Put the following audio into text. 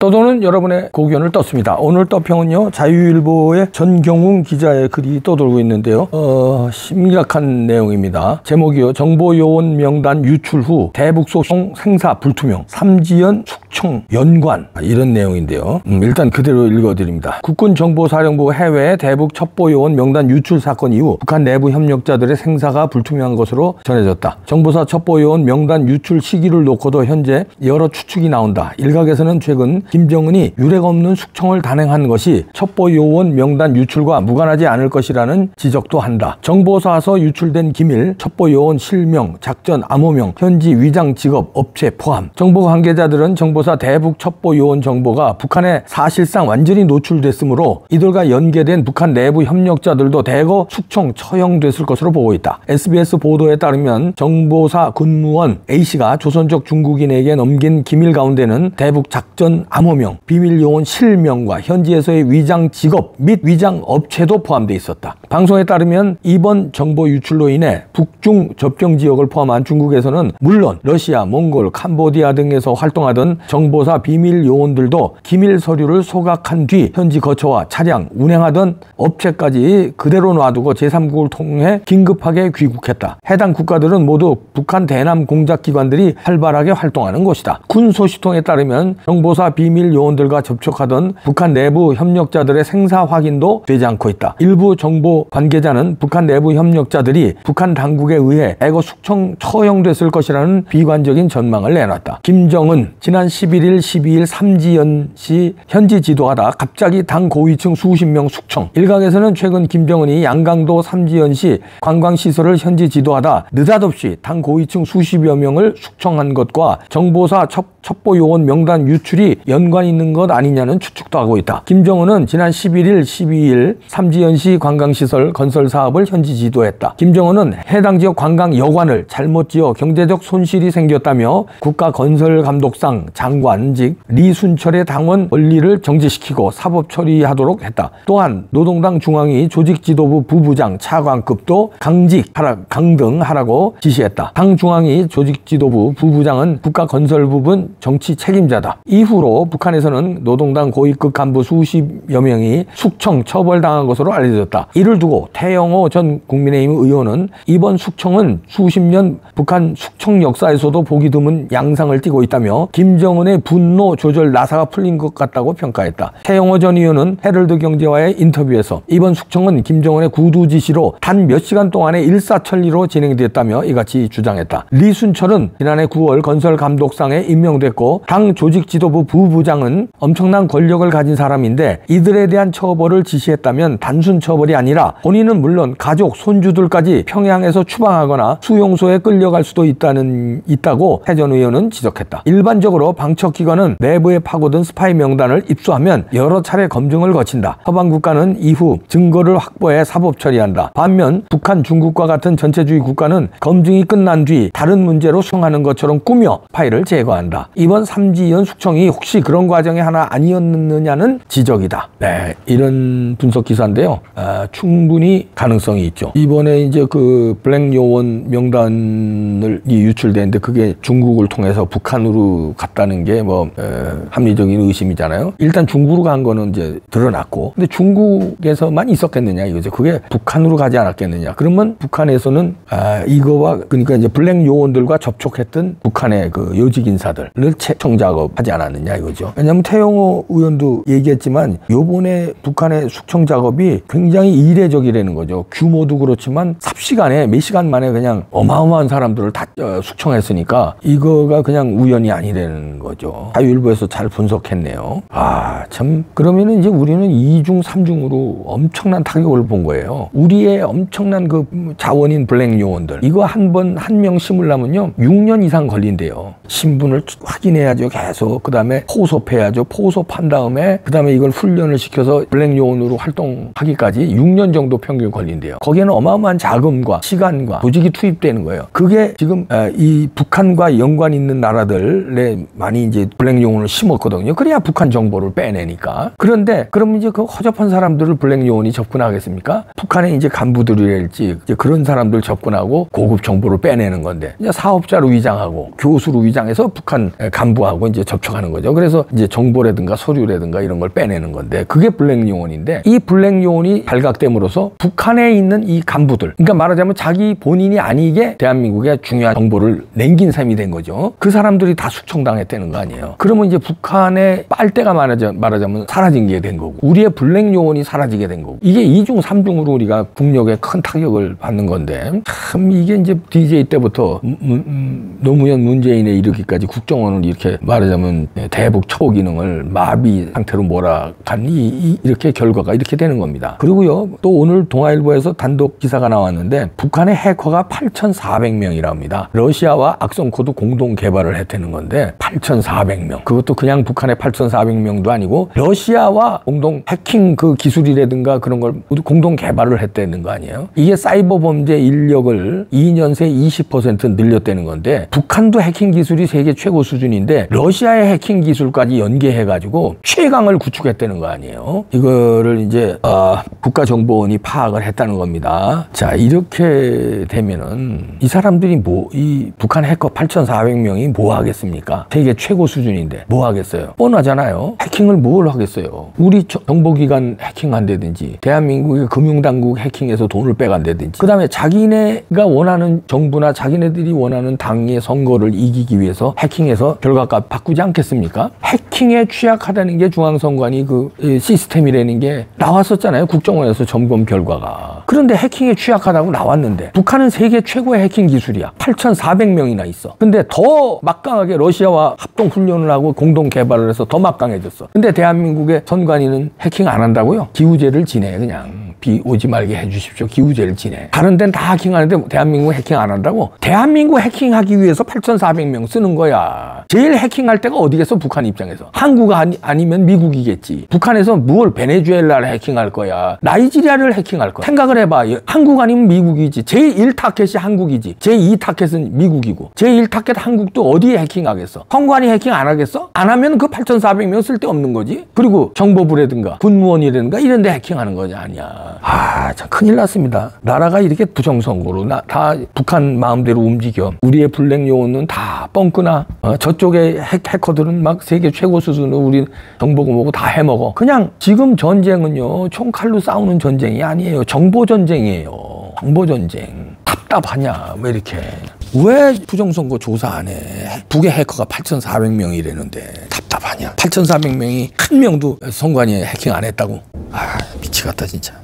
떠도는 여러분의 고견을 떴습니다. 오늘 떠평은요, 자유일보의 전경웅 기자의 글이 떠돌고 있는데요. 심각한 내용입니다. 제목이요, 정보요원 명단 유출 후 대북소송 생사 불투명, 삼지연 숙청 연관, 이런 내용인데요. 일단 그대로 읽어드립니다. 국군정보사령부 해외 대북 첩보요원 명단 유출 사건 이후 북한 내부 협력자들의 생사가 불투명한 것으로 전해졌다. 정보사 첩보요원 명단 유출 시기를 놓고도 현재 여러 추측이 나온다. 일각에서는 최근 김정은이 유례 없는 숙청을 단행한 것이 첩보요원 명단 유출과 무관하지 않을 것이라는 지적도 한다. 정보사서 유출된 기밀, 첩보요원 실명, 작전 암호명, 현지 위장 직업, 업체 포함. 정보 관계자들은 정보사 대북 첩보요원 정보가 북한에 사실상 완전히 노출됐으므로 이들과 연계된 북한 내부 협력자들도 대거 숙청 처형됐을 것으로 보고 있다. SBS 보도에 따르면 정보사 군무원 A씨가 조선족 중국인에게 넘긴 기밀 가운데는 대북 작전 암호명, 비밀요원 실명과 현지에서의 위장 직업 및 위장 업체도 포함되어 있었다. 방송에 따르면 이번 정보 유출로 인해 북중 접경 지역을 포함한 중국에서는 물론 러시아, 몽골, 캄보디아 등에서 활동하던 정보사 비밀 요원들도 기밀 서류를 소각한 뒤 현지 거처와 차량, 운행하던 업체까지 그대로 놔두고 제3국을 통해 긴급하게 귀국했다. 해당 국가들은 모두 북한 대남 공작기관들이 활발하게 활동하는 곳이다. 군 소식통에 따르면 정보사 비밀 요원들과 접촉하던 북한 내부 협력자들의 생사 확인도 되지 않고 있다. 일부 정보 관계자는 북한 내부 협력자들이 북한 당국에 의해 대거 숙청 처형됐을 것이라는 비관적인 전망을 내놨다. 김정은 지난 11일, 12일 삼지연 씨 현지 지도하다 갑자기 당 고위층 수십 명 숙청. 일각에서는 최근 김정은이 양강도 삼지연 씨 관광시설을 현지 지도하다 느닷없이 당 고위층 수십여 명을 숙청한 것과 정보사 첩보요원 명단 유출이 연관이 있는 것 아니냐는 추측도 하고 있다. 김정은은 지난 11일, 12일 삼지연 씨 관광시설 건설 사업을 현지 지도했다. 김정은은 해당 지역 관광 여관을 잘못 지어 경제적 손실이 생겼다며 국가건설감독상 장관직 리순철의 당원 권리를 정지시키고 사법 처리하도록 했다. 또한 노동당 중앙위 조직지도부 부부장 차관급도 강등하라고 지시했다. 당 중앙위 조직지도부 부부장은 국가건설부분 정치 책임자다. 이후로 북한에서는 노동당 고위급 간부 수십여 명이 숙청 처벌당한 것으로 알려졌다. 이를 두고 태영호 전 국민의힘 의원은 이번 숙청은 수십 년 북한 숙청 역사에서도 보기 드문 양상을 띠고 있다며 김정은의 분노 조절 나사가 풀린 것 같다고 평가했다. 태영호 전 의원은 헤럴드 경제와의 인터뷰에서 이번 숙청은 김정은의 구두 지시로 단 몇 시간 동안에 일사천리로 진행됐다며 이같이 주장했다. 리순철은 지난해 9월 건설감독상에 임명됐고 당 조직지도부 부부장은 엄청난 권력을 가진 사람인데 이들에 대한 처벌을 지시했다면 단순 처벌이 아니라 본인은 물론 가족, 손주들까지 평양에서 추방하거나 수용소에 끌려갈 수도 있다고 해 전 의원은 지적했다. 일반적으로 방첩기관은 내부에 파고든 스파이 명단을 입수하면 여러 차례 검증을 거친다. 서방 국가는 이후 증거를 확보해 사법 처리한다. 반면 북한, 중국과 같은 전체주의 국가는 검증이 끝난 뒤 다른 문제로 수용하는 것처럼 꾸며 파일을 제거한다. 이번 삼지연 숙청이 혹시 그런 과정의 하나 아니었느냐는 지적이다. 네, 이런 분석 기사인데요. 충분히 가능성이 있죠. 이번에 이제 그 블랙 요원 명단이 유출되는데 그게 중국을 통해서 북한으로 갔다는 게 뭐 합리적인 의심이잖아요. 일단 중국으로 간 거는 이제 드러났고, 근데 중국에서만 있었겠느냐 이거죠. 그게 북한으로 가지 않았겠느냐. 그러면 북한에서는 이거와 그러니까 이제 블랙 요원들과 접촉했던 북한의 그 요직 인사들을 채청 작업하지 않았느냐 이거죠. 왜냐하면 태영호 의원도 얘기했지만 요번에 북한의 숙청 작업이 굉장히 이례적이라는 거죠. 규모도 그렇지만 삽시간에 몇 시간 만에 그냥 어마어마한 사람들을 다 숙청했으니까 이거가 그냥 우연이 아니라는 거죠. 자유일보에서 잘 분석했네요. 참 그러면은 이제 우리는 2중, 3중으로 엄청난 타격을 본 거예요. 우리의 엄청난 그 자원인 블랙 요원들 이거 한 명 심으려면요 6년 이상 걸린대요. 신분을 확인해야죠. 계속. 그 다음에 포섭해야죠. 포섭한 다음에 그 다음에 이걸 훈련을 시켜서 블랙 요원으로 활동하기까지 6년 정도 평균 걸린대요. 거기에는 어마어마한 자금과 시간과 조직이 투입되는 거예요. 그게 지금 이 북한과 연관 있는 나라들에 많이 이제 블랙 요원을 심었거든요. 그래야 북한 정보를 빼내니까. 그런데 그러면 이제 그 허접한 사람들을 블랙 요원이 접근하겠습니까? 북한의 이제 간부들이랄지 이제 그런 사람들 접근하고 고급 정보를 빼내는 건데 이제 사업자로 위장하고 교수로 위장해서 북한 간부하고 이제 접촉하는 거죠. 그래서 이제 정보라든가 서류라든가 이런 걸 빼내는 건데 그게 블랙 요원인데 이 블랙 요원이 발각됨으로써 북한에 있는 이 간부들, 그러니까 말하자면 자기 본인이 아니게 대한민국에 중요한 정보를 남긴 셈이 된 거죠. 그 사람들이 다 숙청당했다는 거 아니에요. 그러면 이제 북한의 빨대가 말하자면 사라진 게 된 거고 우리의 블랙 요원이 사라지게 된 거고 이게 2중 3중으로 우리가 국력에 큰 타격을 받는 건데 참 이게 이제 DJ 때부터 노무현 문재인에 이르기까지 국정원을 이렇게 말하자면 대북 처우 기능을 마비 상태로 몰아간 이렇게 결과가 이렇게 되는 겁니다. 그리고요 또 오늘 동아일보에서 단독 기사가 나왔는데 북한의 해커가 8,400명이랍니다. 러시아와 악성 코드 공동 개발을 했다는 건데 8,400명. 그것도 그냥 북한의 8,400명도 아니고 러시아와 공동 해킹 그 기술이라든가 그런 걸 모두 공동 개발을 했다는 거 아니에요. 이게 사이버 범죄 인력을 2년 새 20% 늘렸다는 건데 북한도 해킹 기술이 세계 최고 수준인데 러시아의 해킹 기술까지 연계해가지고 최강을 구축했다는 거 아니에요. 이거를 이제 국가정보원이 파악을 했다는 겁니다. 자 이렇게 되면은 이 사람들이 이 북한 해커 8,400명이 뭐 하겠습니까? 세계 최고 수준인데 뭐 하겠어요? 뻔하잖아요. 해킹을 뭘 하겠어요? 우리 정보기관 해킹한다든지 대한민국의 금융당국 해킹해서 돈을 빼간다든지 그 다음에 자기네가 원하는 정부나 자기네들이 원하는 당의 선거를 이기기 위해서 해킹해서 결과값 바꾸지 않겠습니까? 해킹에 취약하다는 게 중앙선관위 그 시스템이라는 게 나왔었잖아요. 국정원에서 점검 결과가. 그런데 해킹에 취약하다고 나왔는데 북한은 세계 최고의 해킹 기술이야. 8,400명이나 있어. 근데 더 막강하게 러시아와 합동훈련을 하고 공동 개발을 해서 더 막강해졌어. 근데 대한민국의 선관위는 해킹 안 한다고요? 기우제를 지내 그냥. 비 오지 말게 해주십시오. 기우제를 지내. 다른 데는 다 해킹하는데 대한민국 해킹 안 한다고? 대한민국 해킹하기 위해서 8,400명 쓰는 거야. 제일 해킹할 때가 어디겠어? 북한 입장에서. 한국 아니면 미국이겠지. 북한에서 뭘 베네수엘라를 해킹할 거야. 나이지리아를 해킹할 거야. 생각을 해봐. 한국 아니면 미국이지. 제1타켓이 한국이지. 제2타켓은 미국이고. 제1타켓 한국도 어디에 해킹하겠어? 선관위 해킹 안 하겠어? 안 하면 그 8,400명 쓸데없는 거지. 그리고 정보부라든가 군무원이라든가 이런 데 해킹하는 거지 아니야. 참 큰일 났습니다. 나라가 이렇게 부정선거로 다 북한 마음대로 움직여. 우리의 블랙 요원은 다 뻥끄나. 저쪽에 해커들은 막 세계 최고 수준으로 우리 정보고 뭐고 다 해먹어. 그냥 지금 전쟁은요 총칼로 싸우는 전쟁이 아니에요. 정보전쟁이에요. 정보전쟁. 답답하냐 왜 이렇게. 왜 부정선거 조사 안 해? 북의 해커가 8,400명이라는데 답답하냐. 8,400명이 한 명도 선관위에 해킹 안 했다고. 미치겠다 진짜.